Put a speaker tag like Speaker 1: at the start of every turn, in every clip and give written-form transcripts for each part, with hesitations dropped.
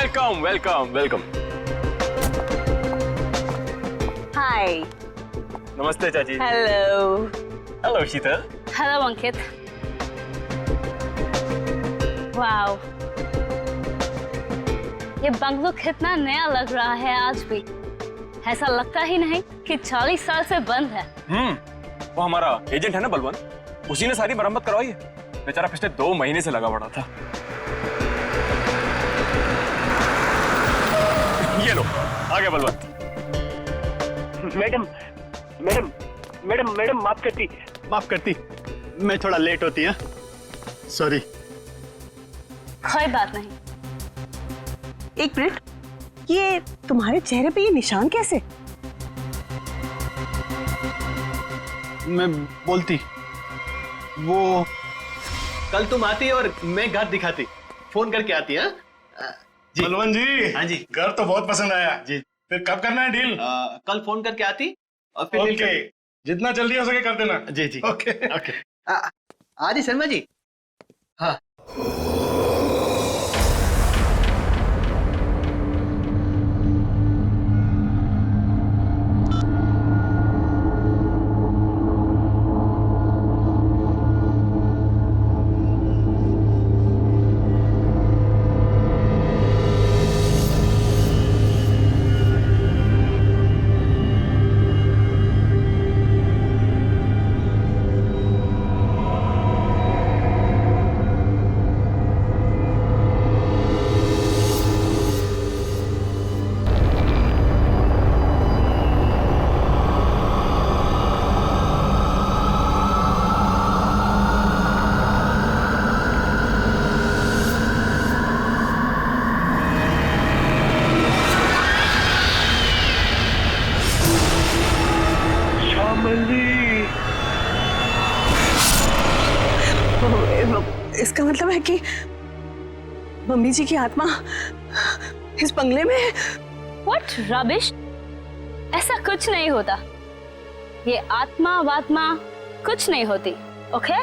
Speaker 1: Welcome welcome welcome.
Speaker 2: हाय।
Speaker 1: नमस्ते चाची।
Speaker 2: Hello.
Speaker 1: Hello शीतल।
Speaker 3: Hello अंकित। Wow, ये बंगलो कितना नया लग रहा है आज भी। ऐसा लगता ही नहीं कि 40 साल से बंद है।
Speaker 1: वो हमारा एजेंट है ना बलवंत, उसी ने सारी मरम्मत करवाई है। बेचारा पिछले 2 महीने से लगा पड़ा था। ये लो आ गया Balwant.
Speaker 4: Madam madam madam madam माफ करती, मैं थोड़ा लेट होती है, सॉरी।
Speaker 3: कोई बात नहीं।
Speaker 2: एक मिनट, ये तुम्हारे चेहरे पे ये निशान कैसे?
Speaker 4: मैं बोलती, वो कल तुम आती और मैं घर दिखाती, फोन करके आती है।
Speaker 5: बलवंत जी।
Speaker 4: हाँ जी।
Speaker 5: घर तो बहुत पसंद आया
Speaker 4: जी।
Speaker 5: फिर कब करना है डील?
Speaker 4: कल फोन करके आती और फिर
Speaker 5: ओके, जितना जल्दी हो सके कर देना।
Speaker 4: जी जी।
Speaker 5: Okay
Speaker 4: okay. आदि शर्मा जी। हाँ।
Speaker 2: इसका मतलब है कि मम्मी जी की आत्मा इस बंगले में है।
Speaker 3: What rubbish? ऐसा कुछ नहीं होता। ये आत्मा वात्मा कुछ नहीं होती, ओके?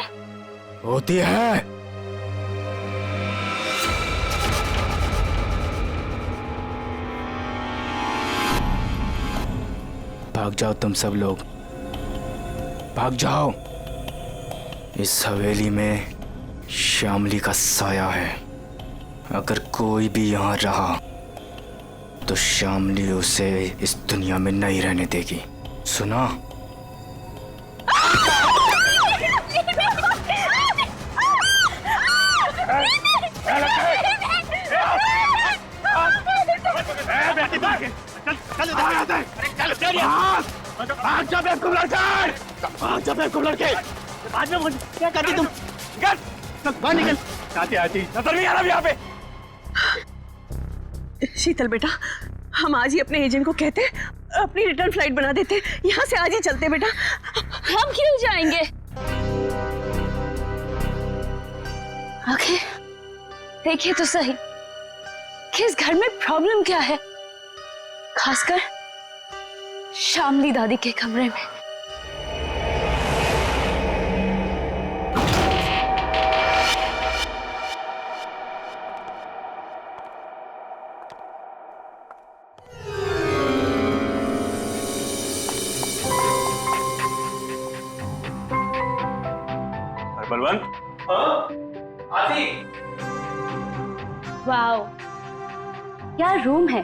Speaker 6: होती है। भाग जाओ तुम सब लोग, भाग जाओ। इस हवेली में श्यामली का साया है। अगर कोई भी यहाँ रहा तो श्यामली उसे इस दुनिया में नहीं रहने देगी, सुना?
Speaker 4: बाद में मुझे क्या करती तुम? बाहर निकल। आती नजर नहीं आ रहा यहाँ पे।
Speaker 2: शीतल बेटा, हम आज ही अपने एजेंट को कहते, अपनी रिटर्न फ्लाइट बना देते, यहाँ से आज ही चलते बेटा।
Speaker 3: हम क्यों जाएंगे? ओके, देखिए तो सही कि इस घर में प्रॉब्लम क्या है, खासकर श्यामली दादी के कमरे में।
Speaker 1: बलवंत।
Speaker 4: आती।
Speaker 3: वाओ, क्या रूम है।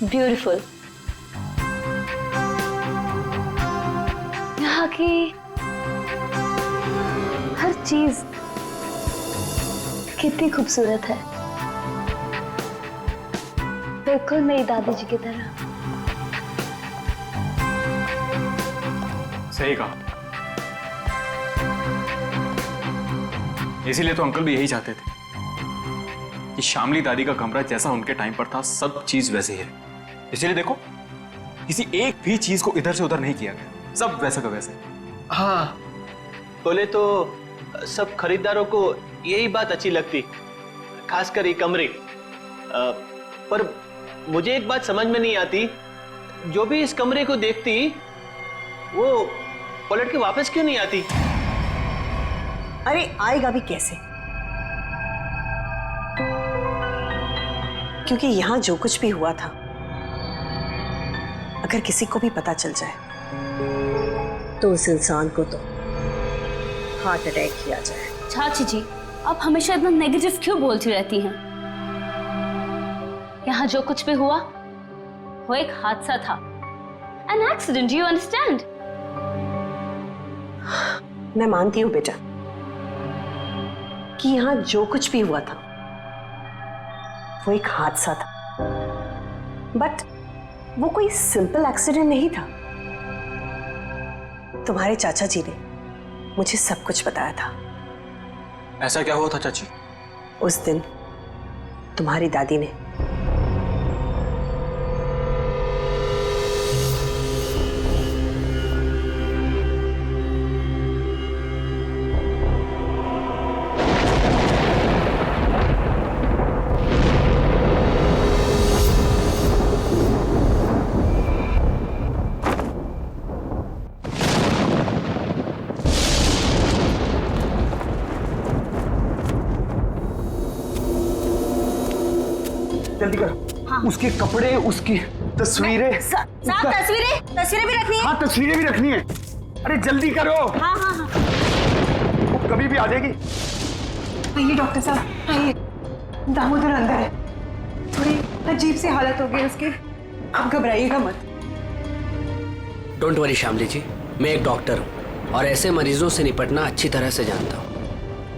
Speaker 3: ब्यूटीफुल। यहाँ की हर चीज कितनी खूबसूरत है, बिल्कुल मेरी दादी जी की तरह।
Speaker 1: सही कहा। इसीलिए तो अंकल भी यही चाहते थे कि श्यामली दादी का कमरा जैसा उनके टाइम पर था सब चीज वैसे ही है। इसीलिए देखो, किसी एक भी चीज को इधर से उधर नहीं किया गया, सब वैसा का वैसे।
Speaker 4: हाँ, बोले तो सब खरीदारों को यही बात अच्छी लगती, खासकर ये कमरे। पर मुझे एक बात समझ में नहीं आती, जो भी इस कमरे को देखती वो पलट के वापस क्यों नहीं आती?
Speaker 2: अरे आएगा भी कैसे? क्योंकि यहां जो कुछ भी हुआ था, अगर किसी को भी पता चल जाए तो उस इंसान को तो हार्ट अटैक किया जाए।
Speaker 3: चाची जी, आप हमेशा इतना नेगेटिव क्यों बोलती रहती हैं? यहाँ जो कुछ भी हुआ वो एक हादसा था, एन एक्सीडेंट, यू अंडरस्टैंड?
Speaker 2: मैं मानती हूँ बेटा कि यहाँ जो कुछ भी हुआ था वो एक हादसा था, बट वो कोई सिंपल एक्सीडेंट नहीं था। तुम्हारे चाचा जी ने मुझे सब कुछ बताया था।
Speaker 1: ऐसा क्या हुआ था चाची?
Speaker 2: उस दिन तुम्हारी दादी ने
Speaker 7: जल्दी करो। उसके कपड़े, उसकी तस्वीरें।
Speaker 3: साहब तस्वीरें भी रखनी है।
Speaker 7: हाँ, तस्वीरें भी रखनी है। अरे जल्दी करो।
Speaker 3: हाँ हाँ हाँ।
Speaker 7: वो कभी भी आ जाएगी।
Speaker 2: आइए डॉक्टर साहब, आइए। दामोदर अंदर है, थोड़ी अजीब सी हालत हो गई उसकी, आप घबराइएगा मत।
Speaker 8: डोंट वरी शामली जी, मैं एक डॉक्टर हूँ और ऐसे मरीजों से निपटना अच्छी तरह से जानता हूँ।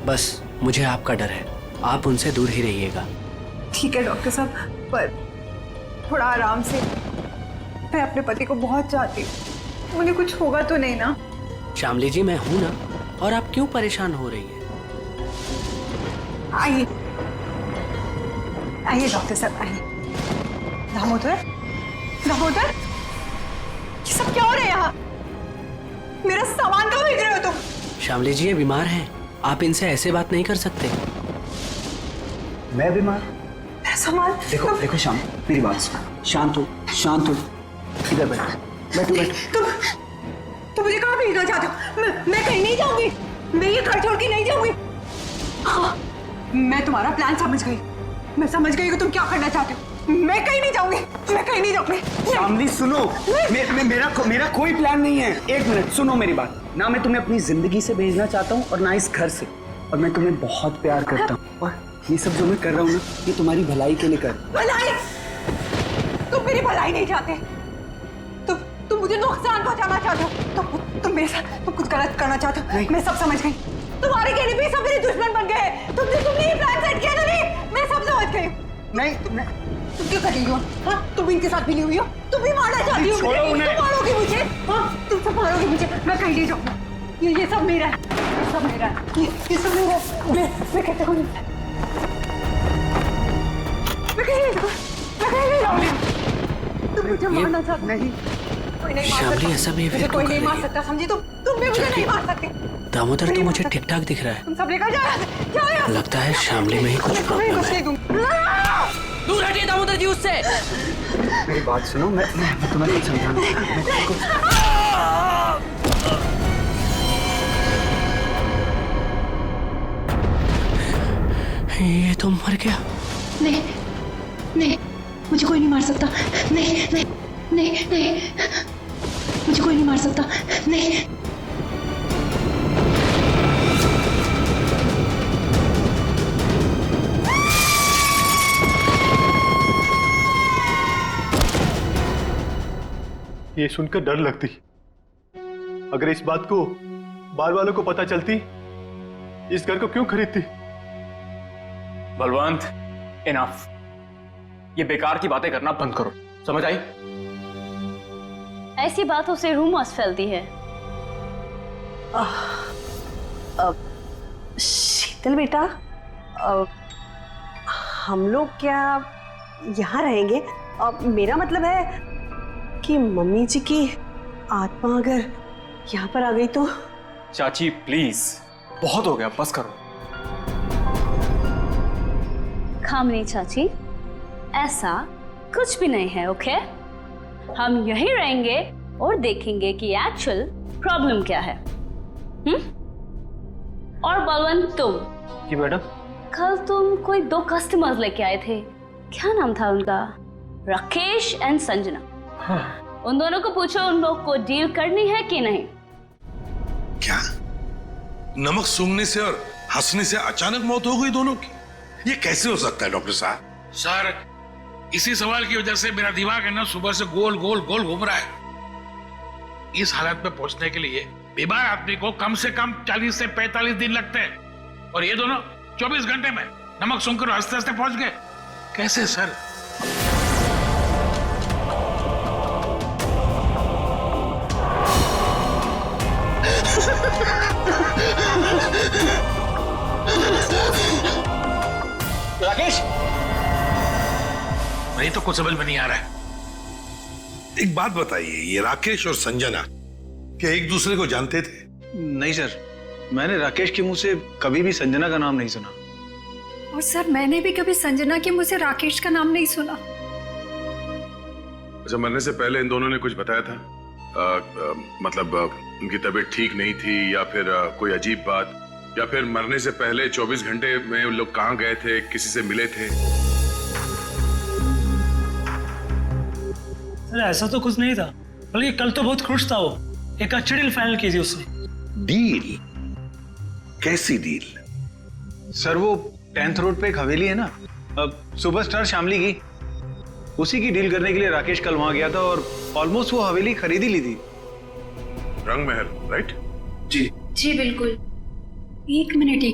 Speaker 8: बस मुझे आपका डर है, आप उनसे दूर ही रहिएगा।
Speaker 2: ठीक है डॉक्टर साहब, पर थोड़ा आराम से। मैं अपने पति को बहुत चाहती हूँ, उन्हें कुछ होगा तो नहीं ना?
Speaker 8: शामली जी, मैं हूं ना, और आप क्यों परेशान हो रही हैं?
Speaker 2: आइए आइए डॉक्टर साहब, आइए। दामोदर, दामोदर, ये सब क्या हो रहा है यहाँ? मेरा सामान कहाँ भेज रहे हो तुम?
Speaker 8: शामली जी, ये बीमार हैं, आप इनसे ऐसे बात नहीं कर सकते।
Speaker 7: मैं बीमार?
Speaker 2: मेरा सामान?
Speaker 7: देखो देखो श्याम, मेरी बात सुनो। शांत हो, शांत हो। इधर बैठो, बैठो बैठो।
Speaker 2: तुम मुझे कहाँ भेजना चाहते हो? मैं कहीं नहीं जाऊंगी, मैं ये घर छोड़ के नहीं जाऊंगी। हाँ, मैं तुम्हारा प्लान समझ गई, मैं समझ गई कि तुम क्या करना चाहते हो। मैं कहीं नहीं जाऊंगी, मैं कहीं नहीं जाऊंगी।
Speaker 7: शामली सुनो, मेरा कोई प्लान नहीं है। एक मिनट सुनो मेरी बात। ना मैं तुम्हें अपनी जिंदगी से भेजना चाहता हूँ और ना इस घर से, और मैं तुम्हें बहुत प्यार करता हूँ, और ये सब जो मैं कर रहा हूँ ना, ये तुम्हारी भलाई के लिए कर।
Speaker 2: भलाई? तुम मेरी भलाई नहीं चाहते, तुम मुझे नुकसान पहुंचाना चाहते हो, तुम मेरे साथ तुम कुछ गलत करना चाहते हो। मैं सब समझ गई, तुम्हारे कहने पे सब मेरे दुश्मन बन गए। तुमने ये प्लान सेट किया ना? नहीं, मैं सब समझ गई।
Speaker 7: नहीं,
Speaker 2: तुम क्यों कर रही हो? हाँ, तुम इनके साथ मिली हुई हो, तुम भी मारना चाहती हो मुझे, तुम मारोगी मुझे। हाँ, तुम सब मारोगी मुझे, मैं कहीं नहीं जाऊंगा। ये सब मेरा है, ये सब मेरा है, ये सब मेरा है। मैं कहता हूँ मैं कहीं नहीं जाऊंगा, मैं कहीं नहीं जाऊंगी। तुम मुझे मारना चाहते? नहीं, कोई नहीं मार
Speaker 8: शामली, ऐसा
Speaker 2: सकता,
Speaker 8: behavior
Speaker 2: मुझे कोई
Speaker 8: क्यों
Speaker 2: नहीं
Speaker 8: कर
Speaker 2: मार
Speaker 8: रही है?
Speaker 2: सकता, समझी? तुम भी मुझे नहीं मार सकते।
Speaker 8: दामोदर तो मुझे ठीक ठाक दिख रहा है।
Speaker 2: तुम सब लेकर जाओ।
Speaker 8: लगता है शामली में ही कुछ प्रॉब्लम है। दूर हटिए दामोदर जी उससे।
Speaker 7: मेरी बात सुनो, मैं तुम्हें कुछ समझाना।
Speaker 8: ये तो मर गया।
Speaker 3: नहीं नहीं, मुझे कोई नहीं मार सकता। नहीं नहीं नहीं नहीं, मुझे कोई नहीं मार सकता। नहीं।
Speaker 4: ये सुनकर डर लगती, अगर इस बात को बार वालों को पता चलती, इस घर को क्यों खरीदती?
Speaker 1: बलवंत, इनफ। ये बेकार की बातें करना बंद करो, समझ आई?
Speaker 3: ऐसी बातों से रूमर्स फैलती है।
Speaker 2: शीतल बेटा, हम लोग क्या यहाँ रहेंगे? मेरा मतलब है कि मम्मी जी की आत्मा अगर यहाँ पर आ गई तो?
Speaker 1: चाची प्लीज, बहुत हो गया, बस करो।
Speaker 3: खामनी चाची, ऐसा कुछ भी नहीं है, ओके? हम यहीं रहेंगे और देखेंगे कि एक्चुअल प्रॉब्लम क्या है। और बलवंत तुम।
Speaker 4: जी मैडम।
Speaker 3: कल तुम कोई 2 कस्टमर्स लेके आए थे, क्या नाम था उनका? राकेश एंड संजना।
Speaker 4: हाँ।
Speaker 3: उन दोनों को पूछो उन लोग को डील करनी है कि नहीं।
Speaker 9: क्या नमक सूंघने से और हंसने से अचानक मौत हो गई दोनों की? ये कैसे हो सकता है डॉक्टर साहब?
Speaker 10: सर, इसी सवाल की वजह से मेरा दिमाग है ना सुबह से गोल गोल गोल घूम रहा है। इस हालत में पहुंचने के लिए बीमार आदमी को कम से कम 40 से 45 दिन लगते हैं, और ये दोनों 24 घंटे में नमक सूंघकर हंसते हंसते पहुंच गए। कैसे सर?
Speaker 4: राकेश,
Speaker 10: नहीं तो कुछ समझ में नहीं आ रहा है।
Speaker 9: एक बात बताइए, ये राकेश और संजना क्या एक दूसरे को जानते थे?
Speaker 4: नहीं सर, मैंने राकेश के मुंह से कभी भी संजना का नाम नहीं सुना।
Speaker 2: और सर मैंने भी कभी संजना के मुंह से राकेश का नाम नहीं सुना।
Speaker 5: अच्छा, मरने से पहले इन दोनों ने कुछ बताया था? मतलब उनकी तबीयत ठीक नहीं थी, या फिर कोई अजीब बात, या फिर मरने से पहले 24 घंटे में उन लोग कहाँ गए थे, किसी से मिले थे?
Speaker 11: अरे ऐसा तो कुछ नहीं था, बल्कि कल तो बहुत खुश था वो। एक अच्छी डील फाइनल की थी उसने।
Speaker 9: डील? कैसी डील?
Speaker 4: सर वो 10th रोड पे एक हवेली है ना, सुपरस्टार शामली की, उसी की डील करने के लिए राकेश कल वहां गया था और ऑलमोस्ट वो हवेली खरीद ही ली थी।
Speaker 5: रंग महल, राइट?
Speaker 9: जी
Speaker 2: जी बिल्कुल। एक मिनट,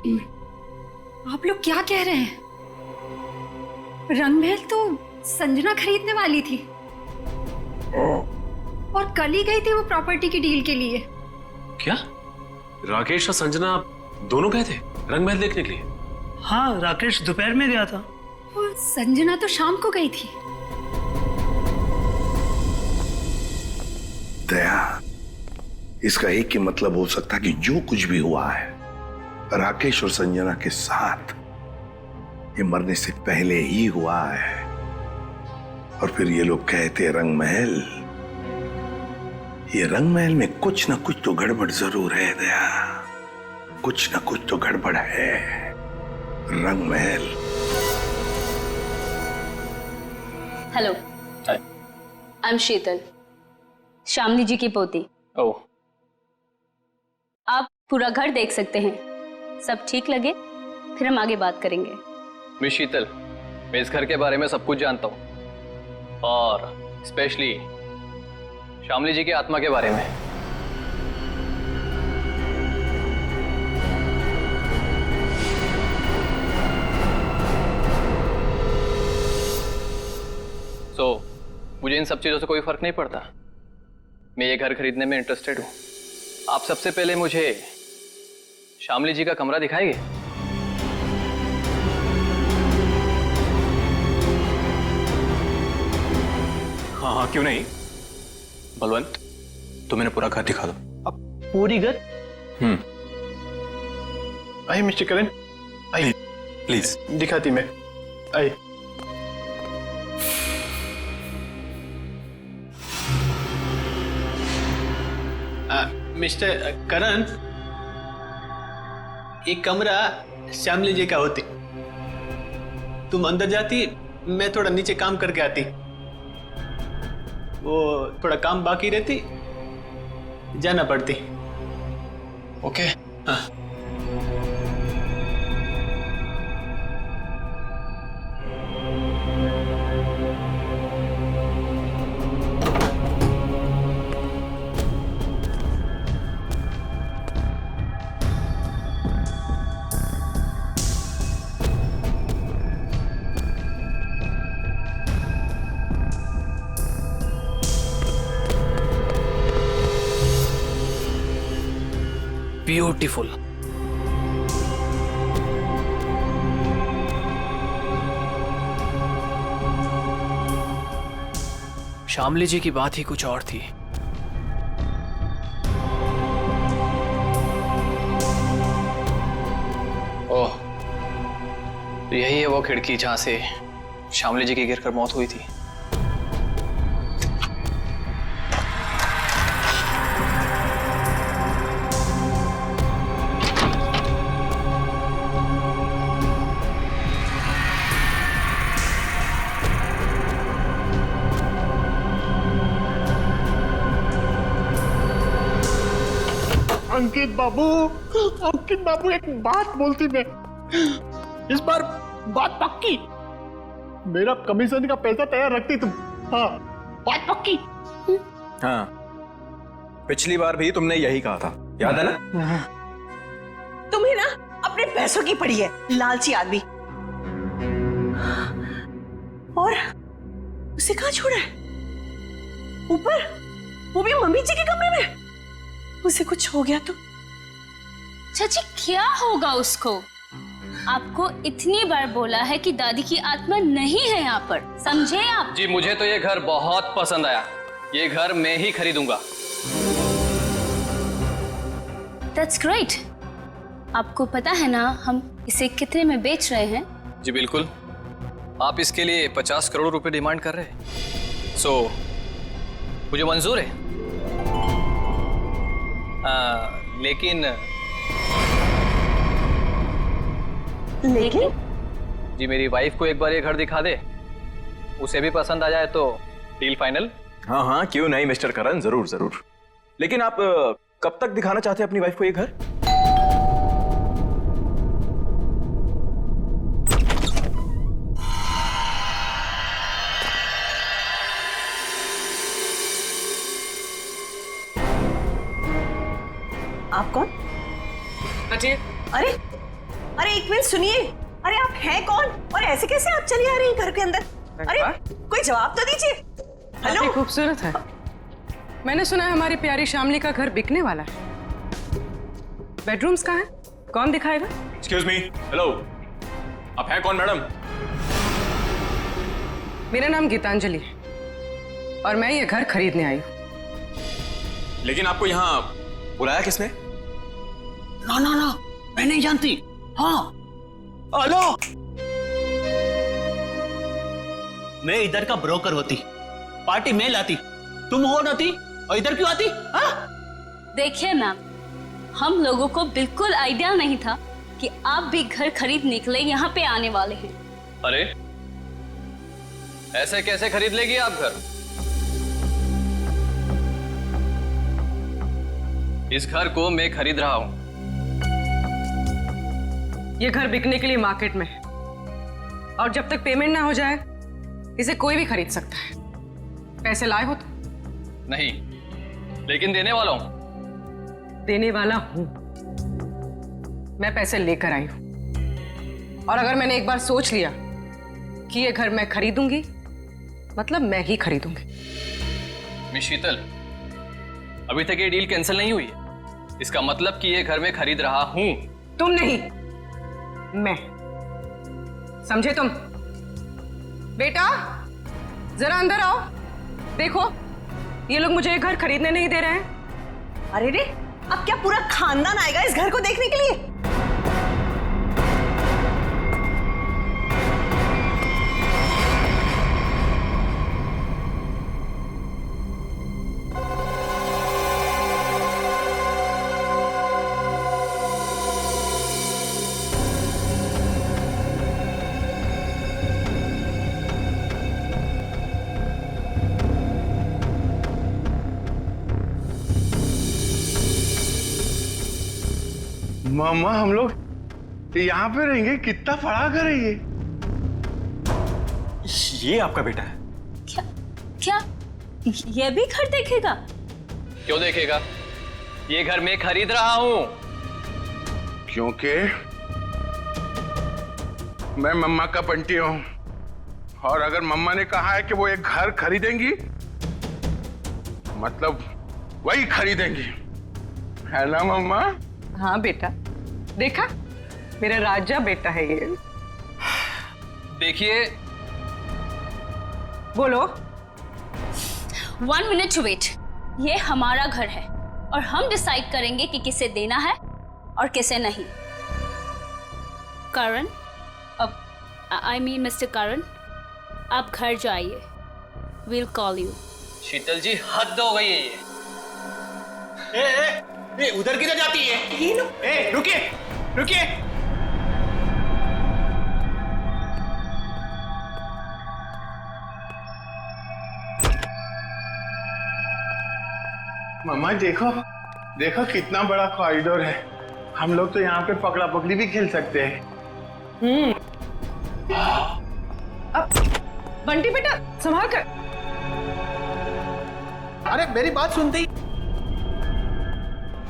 Speaker 2: आप लोग क्या कह रहे हैं? रंगमहल तो संजना खरीदने वाली थी और कल ही गई थी वो प्रॉपर्टी की डील के लिए।
Speaker 1: क्या राकेश और संजना दोनों गए थे रंगमहल देखने के लिए?
Speaker 11: हाँ, राकेश दोपहर में गया था
Speaker 2: और संजना तो शाम को गई थी।
Speaker 9: दया, इसका एक ही मतलब हो सकता कि जो कुछ भी हुआ है राकेश और संजना के साथ, ये मरने से पहले ही हुआ है। और फिर ये लोग कहते रंगमहल, ये रंगमहल में कुछ ना कुछ तो गड़बड़ जरूर है दया, कुछ ना कुछ तो गड़बड़ है। रंगमहल।
Speaker 3: हेलो, आई एम शीतल, शामली जी की पोती।
Speaker 1: ओह,
Speaker 3: आप पूरा घर देख सकते हैं, सब ठीक लगे फिर हम आगे बात करेंगे।
Speaker 12: मिस शीतल, मैं इस घर के बारे में सब कुछ जानता हूँ, और स्पेशली शामली जी की आत्मा के बारे में। मुझे इन सब चीजों से कोई फर्क नहीं पड़ता। मैं ये घर खरीदने में इंटरेस्टेड हूँ। आप सबसे पहले मुझे शामली जी का कमरा दिखाएंगे?
Speaker 1: हाँ हाँ, क्यों नहीं। बलवंत, तो मैंने पूरा घर दिखा दो।
Speaker 4: अब पूरी घर?
Speaker 5: आइए मिस्टर करण, आइए
Speaker 1: प्लीज।
Speaker 5: दिखाती मैं, आइए।
Speaker 4: मिस्टर करण, एक कमरा श्यामली जी का होती, तुम अंदर जाती, मैं थोड़ा नीचे काम करके आती, वो थोड़ा काम बाकी रहती, जाना पड़ती।
Speaker 1: ओके।
Speaker 4: हाँ।
Speaker 8: ब्यूटीफुल। शामली जी की बात ही कुछ और थी।
Speaker 12: ओह, तो यही है वो खिड़की जहां से शामली जी की गिरकर मौत हुई थी।
Speaker 4: अंकित बाबू एक बात बोलती मैं, इस बार बात पक्की, मेरा कमीशन का पैसा तैयार रखती तुम। हाँ, बात पक्की।
Speaker 1: हाँ, पिछली बार भी तुमने यही कहा था, याद है ना?
Speaker 2: तुम्हें ना अपने पैसों की पड़ी है, लालची आदमी। और उसे कहाँ छोड़ा है? ऊपर, वो भी मम्मी जी के कमरे में। उसे कुछ हो गया तो?
Speaker 3: चाची क्या होगा उसको? आपको इतनी बार बोला है कि दादी की आत्मा नहीं है यहाँ पर, समझे आप?
Speaker 12: जी मुझे तो ये घर बहुत पसंद आया, ये घर मैं ही खरीदूंगा।
Speaker 3: That's great. आपको पता है ना हम इसे कितने में बेच रहे हैं?
Speaker 12: जी बिल्कुल, आप इसके लिए 50 करोड़ रुपए डिमांड कर रहे हैं, सो मुझे मंजूर है। लेकिन जी मेरी वाइफ को एक बार ये घर दिखा दे, उसे भी पसंद आ जाए तो डील फाइनल।
Speaker 1: हाँ हाँ, क्यों नहीं मिस्टर करण, जरूर जरूर। लेकिन आप कब तक दिखाना चाहते हैं अपनी वाइफ को ये घर?
Speaker 2: आप कौन?
Speaker 11: हटिए।
Speaker 2: अरे अरे एक मिनट सुनिए, अरे आप हैं कौन और ऐसे कैसे आप चली आ रही हैं घर के अंदर? अरे कोई जवाब तो दीजिए। हेलो,
Speaker 11: काफी खूबसूरत है। मैंने सुना है हमारी प्यारी शामली का घर बिकने वाला है। बेडरूम्स कहाँ हैं? कौन दिखाएगा?
Speaker 1: एक्सक्यूज मी, हेलो, आप हैं कौन मैडम?
Speaker 11: मेरा नाम गीतांजलि है और मैं ये घर खरीदने आई हूँ।
Speaker 1: लेकिन आपको यहाँ बुलाया किसने?
Speaker 4: ना ना ना, मैं नहीं जानती। हाँ, हेलो, मैं इधर का ब्रोकर होती, पार्टी में लाती, तुम हो नाती और इधर क्यों आती? हाँ?
Speaker 3: देखिए मैम, हम लोगों को बिल्कुल आइडिया नहीं था कि आप भी घर खरीदने के लिए यहाँ पे आने वाले हैं।
Speaker 12: अरे ऐसे कैसे खरीद लेगी आप घर? इस घर को मैं खरीद रहा हूं।
Speaker 11: ये घर बिकने के लिए मार्केट में है और जब तक पेमेंट ना हो जाए इसे कोई भी खरीद सकता है। पैसे लाए हो तो?
Speaker 12: नहीं, लेकिन देने वाला हूं।
Speaker 11: देने वाला हूं। मैं पैसे लेकर आई हूं और अगर मैंने एक बार सोच लिया कि ये घर मैं खरीदूंगी, मतलब मैं ही खरीदूंगी।
Speaker 12: मिस शीतल, अभी तक ये डील कैंसिल नहीं हुई है, इसका मतलब कि ये घर मैं खरीद रहा हूं।
Speaker 11: तुम नहीं, मैं। समझे तुम? बेटा जरा अंदर आओ, देखो ये लोग मुझे घर खरीदने नहीं दे रहे हैं।
Speaker 2: अरे रे, अब क्या पूरा खानदान आएगा इस घर को देखने के लिए?
Speaker 9: मामा, हम लोग यहाँ पे रहेंगे? कितना बड़ा घर है ये?
Speaker 1: ये आपका बेटा है?
Speaker 3: क्या ये भी घर देखेगा?
Speaker 12: क्यों देखेगा? ये घर मैं खरीद रहा हूं।
Speaker 9: क्योंकि मैं मम्मा का बंटी हूं और अगर मम्मा ने कहा है कि वो एक घर खरीदेंगी, मतलब वही खरीदेंगी, है ना मम्मा?
Speaker 11: हाँ बेटा, देखा मेरा राजा बेटा है ये।
Speaker 12: देखिए,
Speaker 11: बोलो।
Speaker 3: 1 minute to wait। ये हमारा घर है और हम डिसाइड करेंगे कि किसे देना है और किसे नहीं। करण, अब आई मीन मिस्टर करण, आप घर जाइए। We'll call you।
Speaker 12: शीतल जी हद हो गई है ये।
Speaker 4: ए, उधर किधर जाती है?
Speaker 2: ये लो।
Speaker 4: रुकिए रुकिए।
Speaker 9: मम्मा देखो,
Speaker 13: देखो कितना बड़ा कॉरिडोर है, हम लोग तो यहाँ पे पकड़ा पकड़ी भी खेल सकते हैं।
Speaker 11: बंटी बेटा संभाल कर।
Speaker 4: अरे मेरी बात सुनते ही।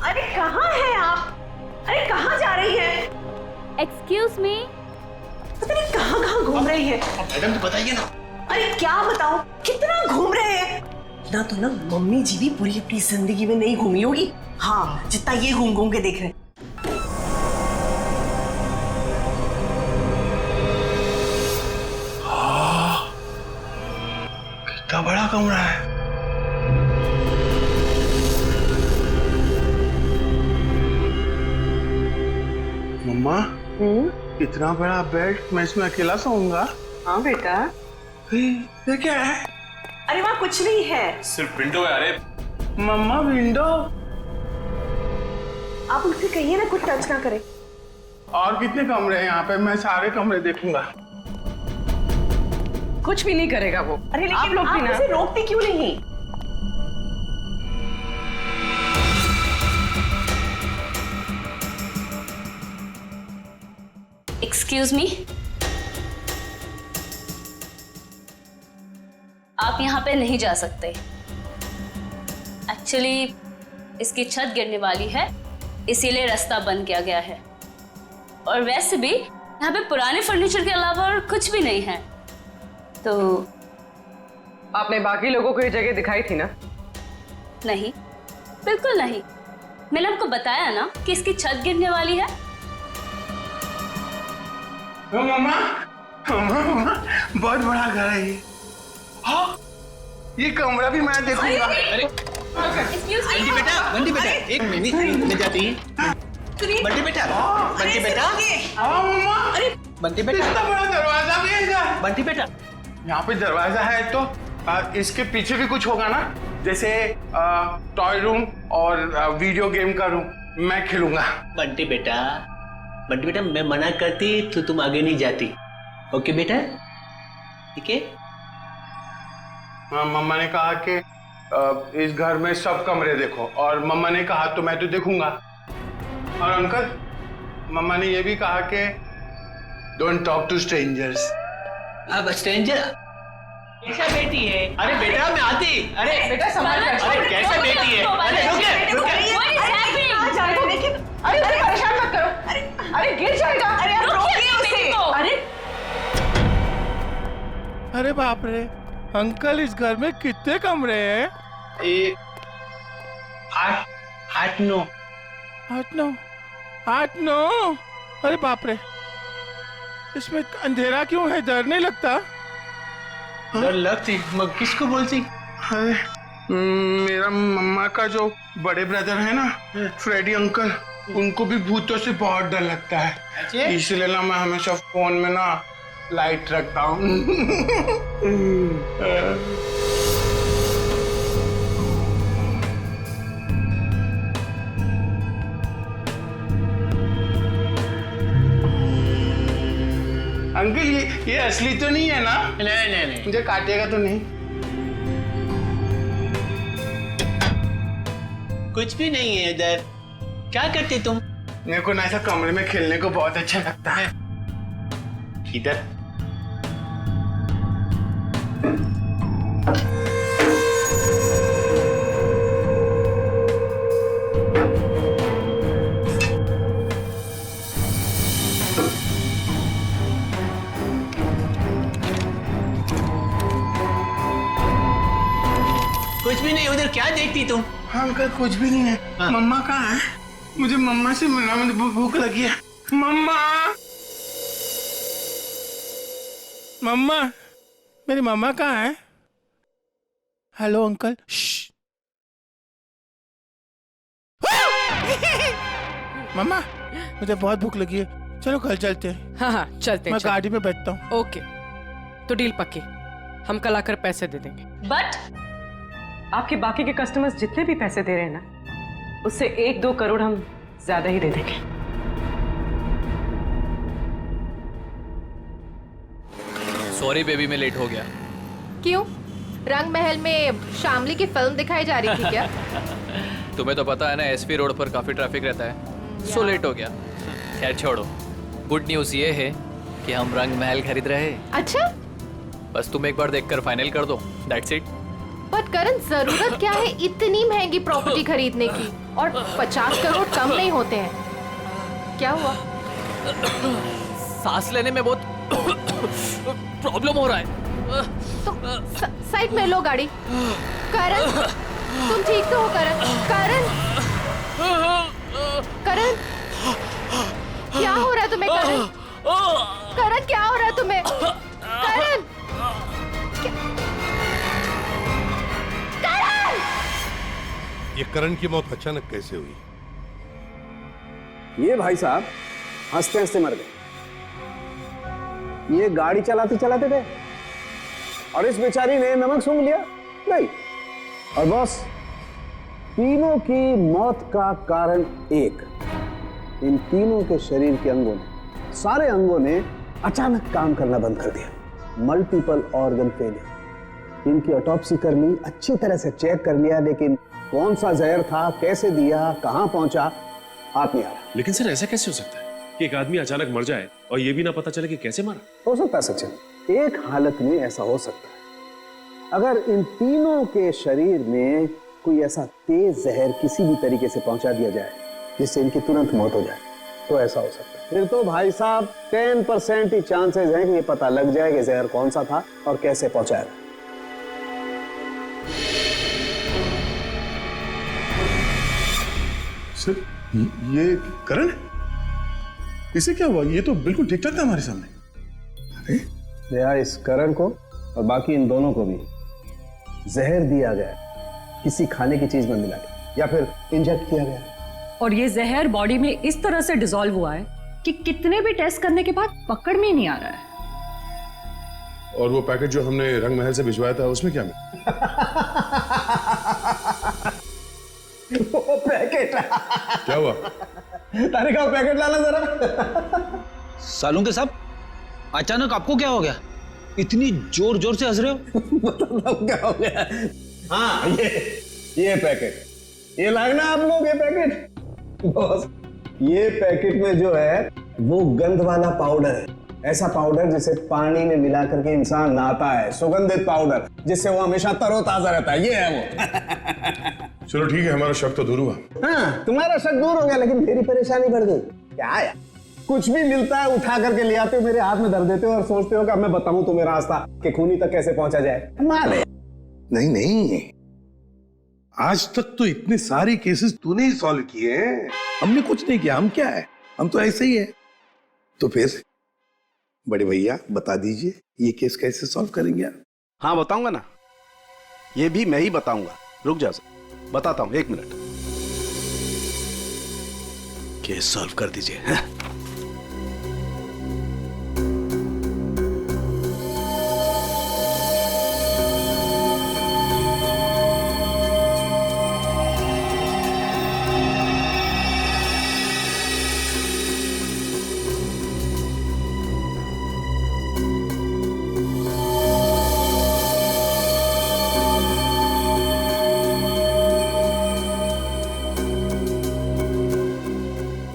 Speaker 2: अरे कहाँ हैं आप? अरे कहाँ जा रही हैं?
Speaker 3: Excuse me.
Speaker 2: पता नहीं कहाँ कहाँ घूम रही है।
Speaker 4: मैडम तो बताइए ना।
Speaker 2: अरे क्या बताऊं, कितना घूम रहे हैं ना। तो ना मम्मी जी भी पूरी अपनी जिंदगी में नहीं घूमी होगी, हाँ, जितना ये घूम घूम के देख रहे हैं।
Speaker 13: कितना बड़ा कमरा है। मम्मा, इतना बड़ा बेड, मैं इसमें अकेला सोऊंगा?
Speaker 11: हाँ बेटा।
Speaker 13: ये क्या है?
Speaker 2: अरे वहाँ कुछ नहीं है,
Speaker 1: सिर्फ विंडो है। अरे
Speaker 13: मम्मा विंडो।
Speaker 2: आप उनसे कहिए ना कुछ टच ना करे।
Speaker 13: और कितने कमरे हैं यहाँ पे? मैं सारे कमरे देखूंगा।
Speaker 11: कुछ भी नहीं करेगा वो।
Speaker 2: अरे लेकिन
Speaker 11: आप लोग भी ना
Speaker 2: उसे रोकते क्यों नहीं?
Speaker 3: एक्सक्यूज मी, आप यहाँ पे नहीं जा सकते। एक्चुअली इसकी छत गिरने वाली है, इसीलिए रास्ता बंद किया गया है। और वैसे भी यहाँ पे पुराने फर्नीचर के अलावा और कुछ भी नहीं है। तो
Speaker 11: आपने बाकी लोगों को ये जगह दिखाई थी ना?
Speaker 3: नहीं, बिल्कुल नहीं। मैंने आपको बताया ना कि इसकी छत गिरने वाली है।
Speaker 13: मम्मा, मम्मा, बहुत बड़ा घर है ये। हाँ, ये कमरा भी मैं देखूंगा।
Speaker 4: अरे बंटी बेटा एक मिनट मिल जाती है। बंटी बेटा, बंटी बेटा।
Speaker 13: हाँ मम्मा।
Speaker 2: अरे
Speaker 4: बंटी बेटा,
Speaker 13: इतना बड़ा दरवाजा भी है इधर।
Speaker 4: बंटी बेटा।
Speaker 13: यहाँ पे दरवाजा है तो इसके पीछे भी कुछ होगा ना, जैसे टॉय रूम और वीडियो गेम का रूम, मैं खेलूंगा।
Speaker 4: बंटी बेटा, बंटी बेटा, मैं मना करती तो तुम आगे नहीं जाती। ओके बेटा, ठीक है?
Speaker 13: हाँ, मम्मा ने कहा कि इस घर में सब कमरे देखो, और मम्मा ने कहा तो मैं तो देखूंगा। और अंकल, मम्मा ने ये भी कहा कि डोंट टॉक टू स्ट्रेंजर्स।
Speaker 4: अब स्ट्रेंजर कैसा बेटी है? अरे बेटा मैं आती। अरे
Speaker 11: बेटा संभाल कर।
Speaker 4: अरे कैसा बेटी है? अरे
Speaker 11: लेकिन अरे परेशान मत करो। अरे गिर जाएगा। अरे आप रोकिए उसे। अरे
Speaker 13: अरे बाप रे अंकल, इस घर में कितने कमरे हैं? आठ नौ। अरे बाप रे, इसमें अंधेरा क्यों है? डर नहीं लगता?
Speaker 4: डर लगती, मैं किसको बोलती?
Speaker 13: अरे मेरा मम्मा का जो बड़े ब्रदर है ना, फ्रेडी अंकल, उनको भी भूतों से बहुत डर लगता है। इसलिए ना मैं हमेशा फोन में ना लाइट रखता हूँ। अंकल ये असली तो नहीं है ना?
Speaker 4: नहीं।
Speaker 13: मुझे काटेगा तो नहीं?
Speaker 4: कुछ भी नहीं है इधर। क्या करते तुम?
Speaker 13: मेरे को ना ऐसा कमरे में खेलने को बहुत अच्छा लगता है।
Speaker 4: इधर कुछ भी नहीं। उधर क्या देखती तुम?
Speaker 13: हाँ अंकल, कुछ भी नहीं है।
Speaker 4: हाँ।
Speaker 13: मम्मा कहाँ है? मुझे मम्मा से मिलना, मुझे भूख लगी है। मम्मा, मम्मा, मेरी मम्मा कहाँ है? Hello uncle. मम्मा, मुझे बहुत भूख लगी है, चलो कल चलते हैं।
Speaker 11: हाँ चलते हैं।
Speaker 13: मैं गाड़ी में बैठता हूँ।
Speaker 11: ओके, तो डील पक्की। हम कल आकर पैसे दे देंगे।
Speaker 3: बट
Speaker 11: आपके बाकी के कस्टमर्स जितने भी पैसे दे रहे हैं ना, उससे 1-2 करोड़ हम ज्यादा ही दे देंगे।
Speaker 12: सॉरी बेबी, मैं लेट हो गया।
Speaker 14: क्यों? रंग महल में शामली की फिल्म दिखाई जा रही थी क्या?
Speaker 12: तुम्हें तो पता है ना, एसपी रोड पर काफी ट्रैफिक रहता है, सो लेट हो गया। खैर छोड़ो, गुड न्यूज ये है कि हम रंग महल खरीद रहे हैं।
Speaker 14: अच्छा,
Speaker 12: बस तुम एक बार देखकर फाइनल कर दो, दैट्स इट।
Speaker 14: बट करण, जरूरत क्या है इतनी महंगी प्रॉपर्टी खरीदने की? और 50 करोड़ कम नहीं होते हैं। क्या हुआ?
Speaker 12: सांस लेने में बहुत प्रॉब्लम हो रहा है।
Speaker 14: तो साइड में लो गाड़ी। करण, तुम ठीक तो हो करण? करण, करण, क्या हो रहा है तुम्हें? करण, करण, क्या हो रहा है तुम्हें? करण, करण!
Speaker 15: ये करण की मौत अचानक कैसे हुई?
Speaker 7: ये भाई साहब हंसते हंसते मर गए। ये गाड़ी चलाते चलाते थे और इस बेचारी ने नमक सूंघ लिया, नहीं। और बॉस, तीनों की मौत का कारण एक, इन तीनों के शरीर के अंगों ने, सारे अंगों ने अचानक काम करना बंद कर दिया। Multiple organ failure. इनकी ऑटोप्सी कर ली, अच्छी तरह से चेक कर लिया, लेकिन कौन सा जहर था, कैसे दिया, कहां पहुंचा, हाथ नहीं आ रहा।
Speaker 16: लेकिन सर ऐसा कैसे हो सकता है कि एक आदमी अचानक मर जाए और ये भी ना पता चले कि कैसे मरा?
Speaker 7: हो सकता है सचिन, एक हालत में ऐसा हो सकता है, अगर इन तीनों के शरीर में कोई ऐसा तेज जहर किसी भी तरीके से पहुंचा दिया जाए जिससे इनकी तुरंत मौत हो जाए, तो ऐसा हो सकता है। फिर तो भाई साहब 10% ही चांसेस हैं कि ये पता लग जाए कि जहर कौन सा था और कैसे पहुंचाया।
Speaker 5: सर, ये करण, इसे क्या हुआ? ये तो बिल्कुल ठीक ठाक था हमारे सामने। अरे
Speaker 7: दया, इस करण को और बाकी इन दोनों को भी जहर दिया गया, किसी खाने की चीज में मिला के या फिर इंजेक्ट किया गया।
Speaker 11: और ये जहर बॉडी में इस तरह से डिसॉल्व हुआ है कि कितने भी टेस्ट करने के बाद पकड़ में ही नहीं आ रहा है।
Speaker 5: और वो पैकेट जो हमने रंग महल से भिजवाया था, उसमें क्या मिला?
Speaker 7: वो पैकेट
Speaker 5: क्या हुआ?
Speaker 7: तारिका, पैकेट लाना जरा।
Speaker 17: सालूं के साहब, अचानक आपको क्या हो गया? इतनी जोर जोर से हंस रहे हो?
Speaker 7: बताओ क्या हो गया? हाँ, ये पैकेट, ये लाए ना आप लोग, ये पैकेट। बॉस, ये पैकेट में जो है वो गंध वाला पाउडर है, ऐसा पाउडर जिसे पानी में मिला करके इंसान नहाता है, सुगंधित पाउडर जिससे वो हमेशा तरोताजा रहता है, ये है वो।
Speaker 5: चलो ठीक है, हमारा शक तो दूर हुआ।
Speaker 7: हाँ, तुम्हारा शक दूर हो गया, लेकिन मेरी परेशानी बढ़ गई। क्या यार, कुछ भी मिलता है उठा करके ले आते हो, मेरे हाथ में धर देते हो और सोचते हो कि अब मैं बताऊं तुम्हें रास्ता कि खूनी तक कैसे पहुंचा जाए। माले
Speaker 9: नहीं नहीं, आज तक तो इतने सारे केसेस तूने ही सॉल्व किए हैं, हमने कुछ नहीं किया। हम क्या है, हम तो ऐसे ही है। तो फिर बड़े भैया बता दीजिए, ये केस कैसे सॉल्व करेंगे आप?
Speaker 18: हाँ बताऊंगा ना, ये भी मैं ही बताऊंगा। रुक जा, बताता हूं, 1 मिनट। केस सॉल्व कर दीजिए।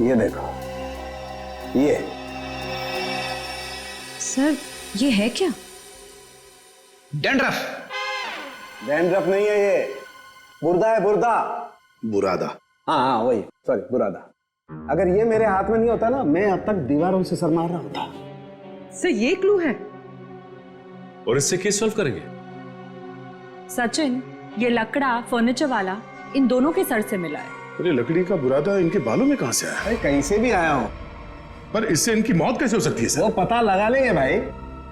Speaker 7: ये देखो, ये
Speaker 11: सर, ये है क्या?
Speaker 17: डैंड्रफ।
Speaker 7: डैंड्रफ नहीं है, ये बुर्दा है, बुर्दा।
Speaker 9: बुरादा।
Speaker 7: हाँ हाँ वही, सॉरी, बुरादा। अगर ये मेरे हाथ में नहीं होता ना, मैं अब तक दीवारों से सर मार रहा होता।
Speaker 11: सर, ये क्लू है।
Speaker 16: और इससे केस सॉल्व करेंगे?
Speaker 11: सचिन, ये लकड़ा फर्नीचर वाला इन दोनों के सर से मिला है।
Speaker 5: अरे लकड़ी का बुरादा इनके बालों में कहां से आया?
Speaker 7: अरे कहीं से भी आया हो,
Speaker 5: पर इससे इनकी मौत कैसे हो सकती है सर?
Speaker 7: वो पता लगा लेंगे भाई,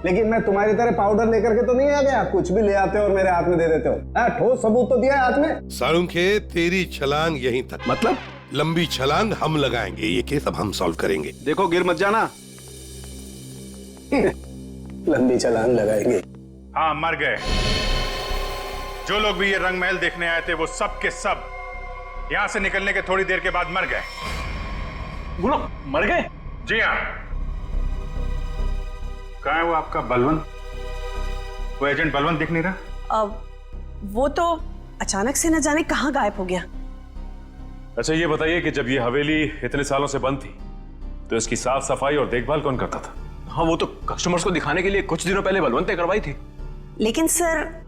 Speaker 7: लेकिन मैं तुम्हारी तरह पाउडर लेकर के तो नहीं आ गया, कुछ भी ले आते हो और मेरे हाथ में दे देते हो। ठोस सबूत तो दिया है हाथ में।
Speaker 15: सालुंखे, तेरी छलांग यहीं तक।
Speaker 18: मतलब?
Speaker 15: लंबी छलांग हम लगाएंगे, ये केस अब हम सॉल्व करेंगे।
Speaker 18: देखो, गिर मत जाना।
Speaker 7: लंबी छलांग लगाएंगे।
Speaker 19: हाँ, मर गए। जो लोग भी ये रंग महल देखने आए थे, वो सब के सब यहां से निकलने के थोड़ी देर के बाद मर गए।
Speaker 1: बोलो, मर गए?
Speaker 19: जी हाँ। कहाँ है वो आपका बलवंत? वो एजेंट बलवंत दिख नहीं रहा।
Speaker 11: वो तो अचानक से न जाने कहाँ गायब हो गया।
Speaker 16: अच्छा ये बताइए कि जब ये हवेली इतने सालों से बंद थी तो इसकी साफ सफाई और देखभाल कौन करता था?
Speaker 1: हाँ, वो तो कस्टमर्स को दिखाने के लिए कुछ दिनों पहले बलवंत ने करवाई थी।
Speaker 11: लेकिन सर,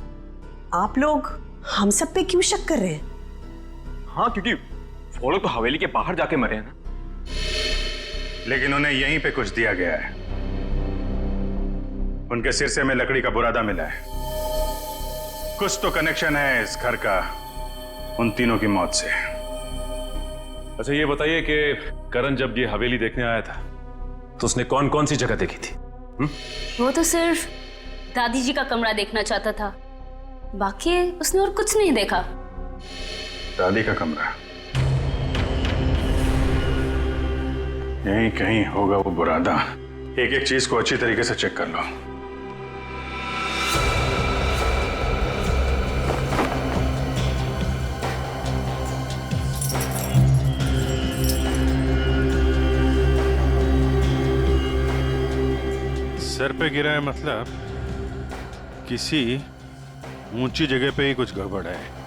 Speaker 11: आप लोग हम सब पे क्यों शक कर रहे हैं?
Speaker 1: हाँ, क्योंकि वो लोग तो हवेली के बाहर जाके मरे हैं ना।
Speaker 19: लेकिन उन्हें यहीं पे कुछ दिया गया है। उनके सिरसे में लकड़ी का बुरादा मिला है। कुछ तो कनेक्शन है इस घर का उन तीनों की मौत से।
Speaker 16: अच्छा ये बताइए कि करण जब ये हवेली देखने आया था तो उसने कौन कौन सी जगह देखी थी?
Speaker 3: वो तो सिर्फ दादी जी का कमरा देखना चाहता था, बाकी उसने और कुछ नहीं देखा।
Speaker 19: दादी का कमरा यहीं कहीं होगा वो बुरादा। एक एक चीज को अच्छी तरीके से चेक कर लो। सर पे गिरा है मतलब किसी ऊंची जगह पे ही कुछ गड़बड़ है।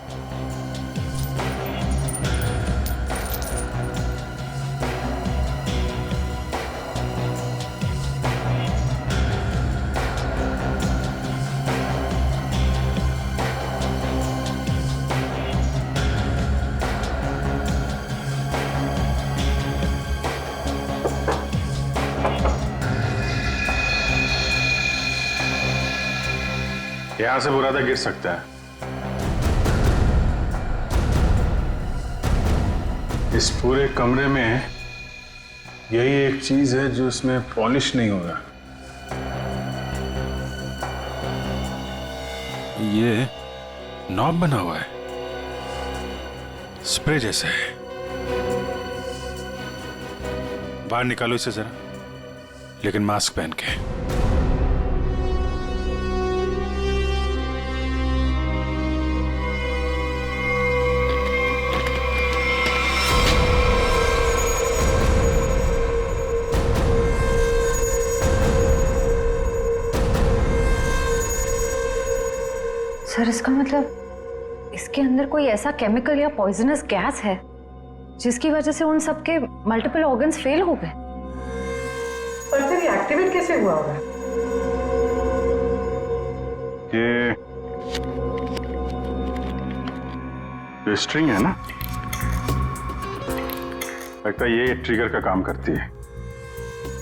Speaker 19: यहां से बुरादा गिर सकता है। इस पूरे कमरे में यही एक चीज है जो इसमें पॉलिश नहीं होगा। ये नॉब बना हुआ है, स्प्रे जैसा है। बाहर निकालो इसे जरा, लेकिन मास्क पहन के।
Speaker 2: सर, इसका मतलब इसके अंदर कोई ऐसा केमिकल या पॉइजनस गैस है जिसकी वजह से उन सबके मल्टीपल ऑर्गन्स फेल हो गए।
Speaker 11: पर फिर ये एक्टिवेट कैसे हुआ होगा?
Speaker 19: ये स्ट्रिंग है ना, लगता है ये ट्रिगर का काम करती है।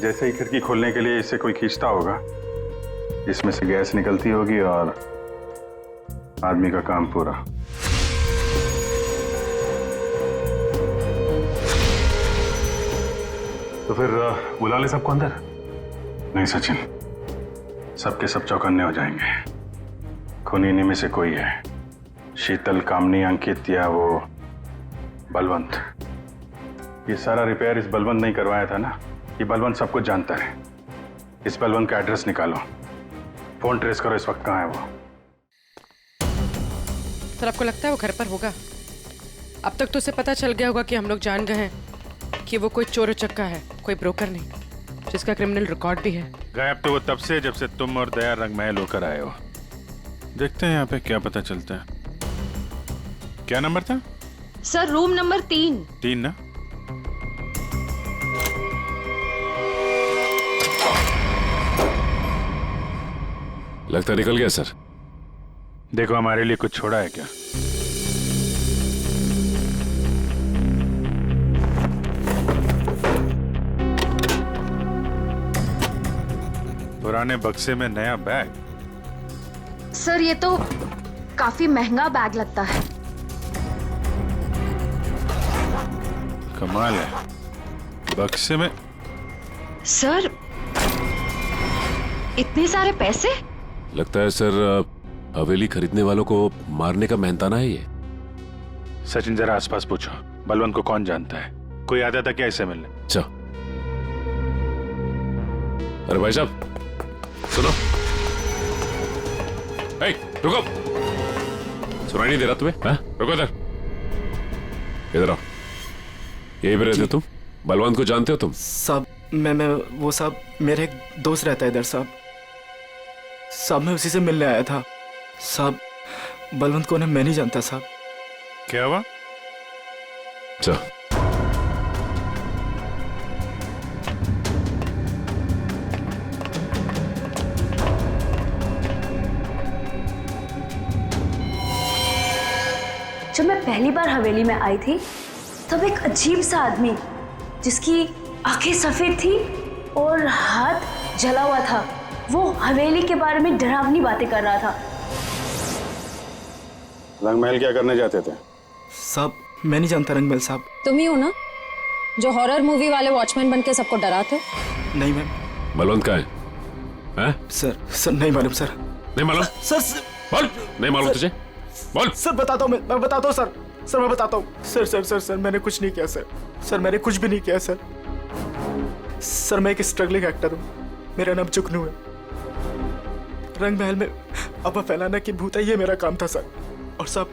Speaker 19: जैसे ही खिड़की खोलने के लिए इसे कोई खींचता होगा, इसमें से गैस निकलती होगी और आदमी का काम पूरा। तो फिर बुला ले सबको अंदर। नहीं सचिन, सबके सब चौकन्ने हो जाएंगे। खूनी इन्हीं में से कोई है, शीतल, कामनी, अंकित या वो बलवंत। ये सारा रिपेयर इस बलवंत नहीं करवाया था ना। ये बलवंत सब कुछ जानता है। इस बलवंत का एड्रेस निकालो, फोन ट्रेस करो, इस वक्त कहाँ है वो।
Speaker 11: सर, आपको लगता है वो घर पर होगा? अब तक तो उसे पता चल गया होगा कि हम लोग जान गए हैं कि वो कोई चोर उचक्का है, कोई ब्रोकर नहीं, जिसका क्रिमिनल रिकॉर्ड भी है।
Speaker 19: गायब तो वो तब से जब से तुम और दया रंग महल होकर आए हो। देखते हैं यहाँ पे क्या पता चलता है। क्या नंबर था?
Speaker 14: Sir, room number 3।
Speaker 19: 3 ना?
Speaker 16: लगता निकल गया सर।
Speaker 19: देखो हमारे लिए कुछ छोड़ा है क्या? पुराने बक्से में नया बैग?
Speaker 14: सर, ये तो काफी महंगा बैग लगता है।
Speaker 19: कमाल है, बक्से में।
Speaker 14: सर, इतने सारे पैसे?
Speaker 16: लगता है सर हवेली खरीदने वालों को मारने का मेहनताना है ये।
Speaker 19: सचिन, जरा आसपास पूछो, बलवंत को कौन जानता है? कोई आता था क्या इसे मिलने?
Speaker 16: अच्छा, अरे भाई साहब सुनो। ए, रुको, सुनाई नहीं दे रहा तुम्हें? हाँ? रुको इधर, इधर आओ। यही पे रहते तुम? बलवंत को जानते हो तुम?
Speaker 6: साहब मैं वो साहब, मेरे एक दोस्त रहता है इधर साहब, मैं उसी से मिलने आया था साहब। बलवंत को मैं नहीं जानता साहब।
Speaker 19: क्या हुआ?
Speaker 16: चल।
Speaker 3: जब मैं पहली बार हवेली में आई थी तब एक अजीब सा आदमी जिसकी आंखें सफेद थी और हाथ जला हुआ था, वो हवेली के बारे में डरावनी बातें कर रहा था।
Speaker 19: रंगमहल क्या करने जाते थे?
Speaker 6: साहब मैं नहीं जानता रंगमहल साहब।
Speaker 11: तुम ही हो ना जो हॉरर मूवी वाले वॉचमैन बन के सबको डराते?
Speaker 6: नहीं मैम।
Speaker 16: बलवंत कहाँ है?
Speaker 6: सर नहीं मालूम सर।
Speaker 16: नहीं मालूम?
Speaker 6: सर
Speaker 16: बोल। नहीं मालूम तुझे? बोल।
Speaker 6: सर बताता हूँ मैं बताता हूँ सर मैं बताता हूँ। सर मैंने कुछ नहीं किया सर मैंने कुछ भी नहीं किया सर मैं एक स्ट्रगलिंग एक्टर हूँ, मेरा नाम जुगनू है। रंगमहल में अफवाह फैलाना कि भूत है, ये मेरा काम था सर। और साहब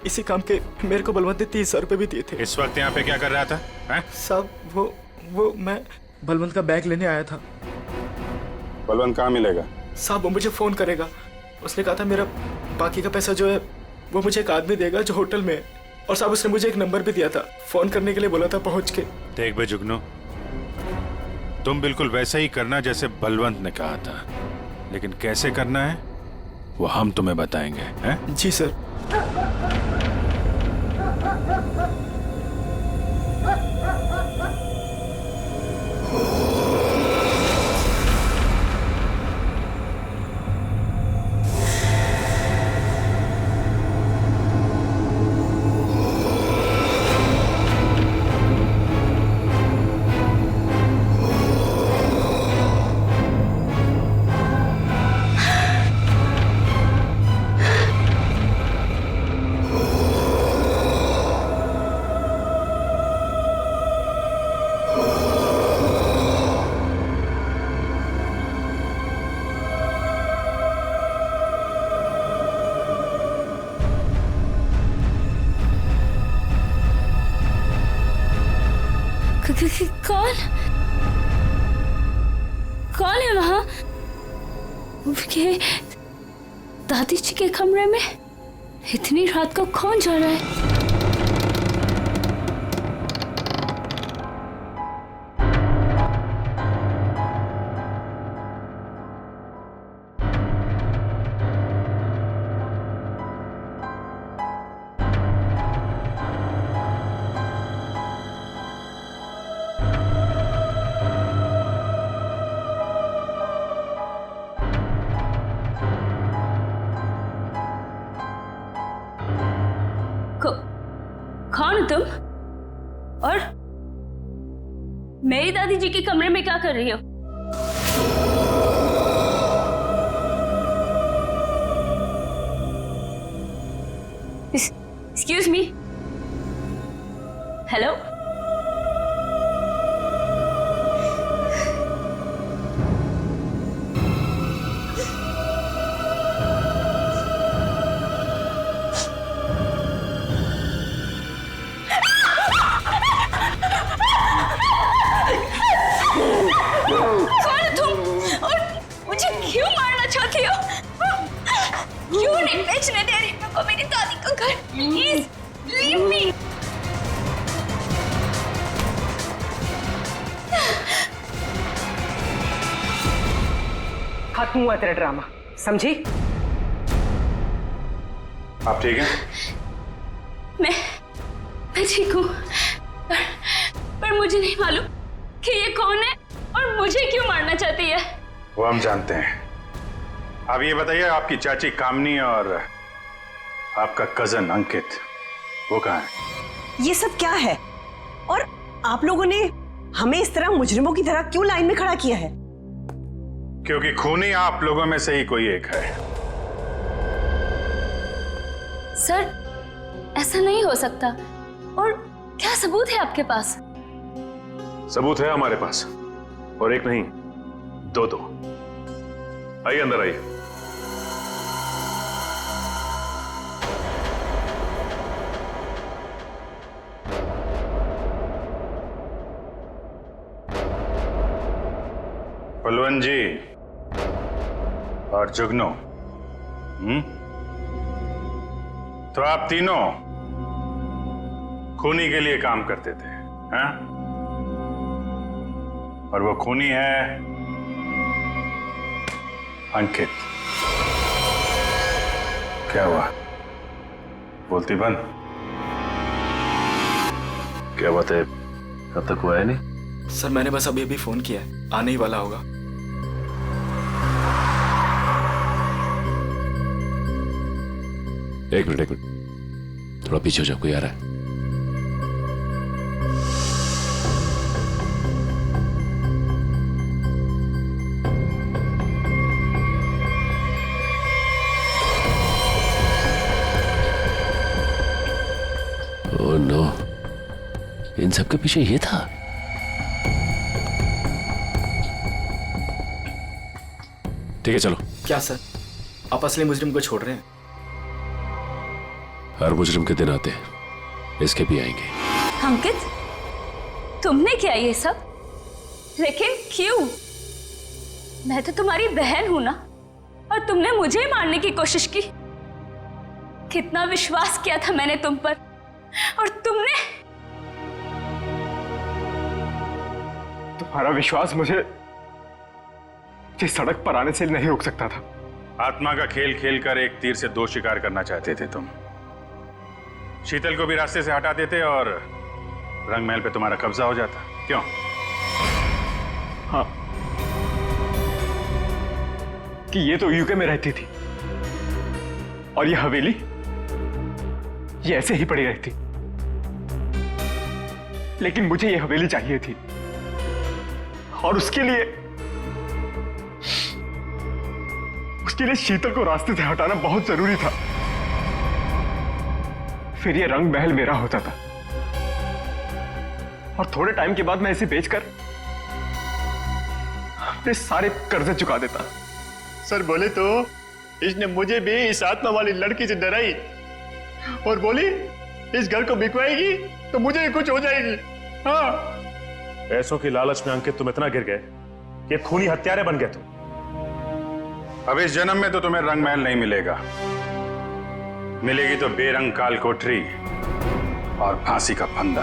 Speaker 6: इसी काम के मेरे को बलवंत ने 30,000 रुपए भी दिए थे।
Speaker 19: इस वक्त यहाँ पे क्या कर रहा था?
Speaker 6: साहब वो मैं बलवंत का बैग लेने आया था।
Speaker 19: बलवंत कहाँ मिलेगा?
Speaker 6: साहब वो मुझे फोन करेगा, उसने कहा था मेरा बाकी का पैसा जो है वो मुझे एक आदमी देगा जो होटल में है। और साहब उसने मुझे एक नंबर भी दिया था, फोन करने के लिए बोला था पहुंच के।
Speaker 19: देख बे जुगनू, तुम बिल्कुल वैसा ही करना जैसे बलवंत ने कहा था, लेकिन कैसे करना है वो हम तुम्हें बताएंगे। हैं?
Speaker 6: जी सर।
Speaker 3: कौन है वहां? दादी जी के कमरे में इतनी रात को कौन जा रहा है? कौन हो तुम? और मेरी दादी जी के कमरे में क्या कर रही हो? Excuse me. हेलो? क्यों नहीं बेचने दे रही को मेरी दादी का घर? Please leave me.
Speaker 11: खत्म हुआ तेरा ड्रामा, समझी?
Speaker 19: आप ठीक हैं?
Speaker 3: मैं ठीक हूँ, पर मुझे नहीं मालूम कि ये कौन है और मुझे क्यों मारना चाहती है।
Speaker 19: वो हम जानते हैं। अब ये बताइए, आपकी चाची कामनी और आपका कजन अंकित वो कहाँ है?
Speaker 11: ये सब क्या है? और आप लोगों ने हमें इस तरह मुजरिमों की तरह क्यों लाइन में खड़ा किया है?
Speaker 19: क्योंकि खूनी आप लोगों में से ही कोई एक है।
Speaker 3: सर ऐसा नहीं हो सकता। और क्या सबूत है आपके पास?
Speaker 16: सबूत है हमारे पास, और एक नहीं दो। आइए अंदर आइए।
Speaker 19: बलवंत जी और जुगनू, तो आप तीनों खूनी के लिए काम करते थे, हाँ? और वो खूनी है अंकित। क्या हुआ? बोलती बंद।
Speaker 16: क्या बात है, अब तक हुआ है नहीं?
Speaker 6: सर मैंने बस अभी अभी फोन किया है, आने ही वाला होगा।
Speaker 16: एक मिनट थोड़ा पीछे हो जाओ, कोई आ रहा है। ओह नो, इन सब के पीछे ये था। ठीक है चलो।
Speaker 6: क्या सर, आप असली मुजरिम को छोड़ रहे हैं?
Speaker 16: हर मुजरिम के दिन आते हैं, इसके भी आएंगे।
Speaker 3: अंकित, तुमने किया ये सब? लेकिन क्यों? मैं तो तुम्हारी बहन हूं ना, और तुमने मुझे ही मारने की कोशिश की। कितना विश्वास किया था मैंने तुम पर, और तुमने।
Speaker 1: तुम्हारा विश्वास मुझे सड़क पर आने से नहीं रोक सकता था।
Speaker 19: आत्मा का खेल खेल कर एक तीर से दो शिकार करना चाहते थे तुम। शीतल को भी रास्ते से हटा देते और रंग महल पे तुम्हारा कब्जा हो जाता। क्यों?
Speaker 1: हाँ, कि ये तो यूके में रहती थी और ये हवेली ये ऐसे ही पड़ी रहती, लेकिन मुझे ये हवेली चाहिए थी और उसके लिए शीतल को रास्ते से हटाना बहुत जरूरी था। फिर ये रंग महल मेरा होता था और थोड़े टाइम के बाद मैं इसे बेचकर अपने सारे कर्जे चुका देता।
Speaker 4: सर बोले तो इसने मुझे भी इस आत्मा वाली लड़की से डराई और बोली इस घर को बिकवाएगी तो मुझे कुछ हो जाएगी। हाँ,
Speaker 19: पैसों की लालच में अंकित तुम इतना गिर गए कि खूनी हत्यारे बन गए तुम। अब इस जन्म में तो तुम्हें रंग महल नहीं मिलेगा, मिलेगी तो बेरंग काल कोठरी और फांसी का फंदा।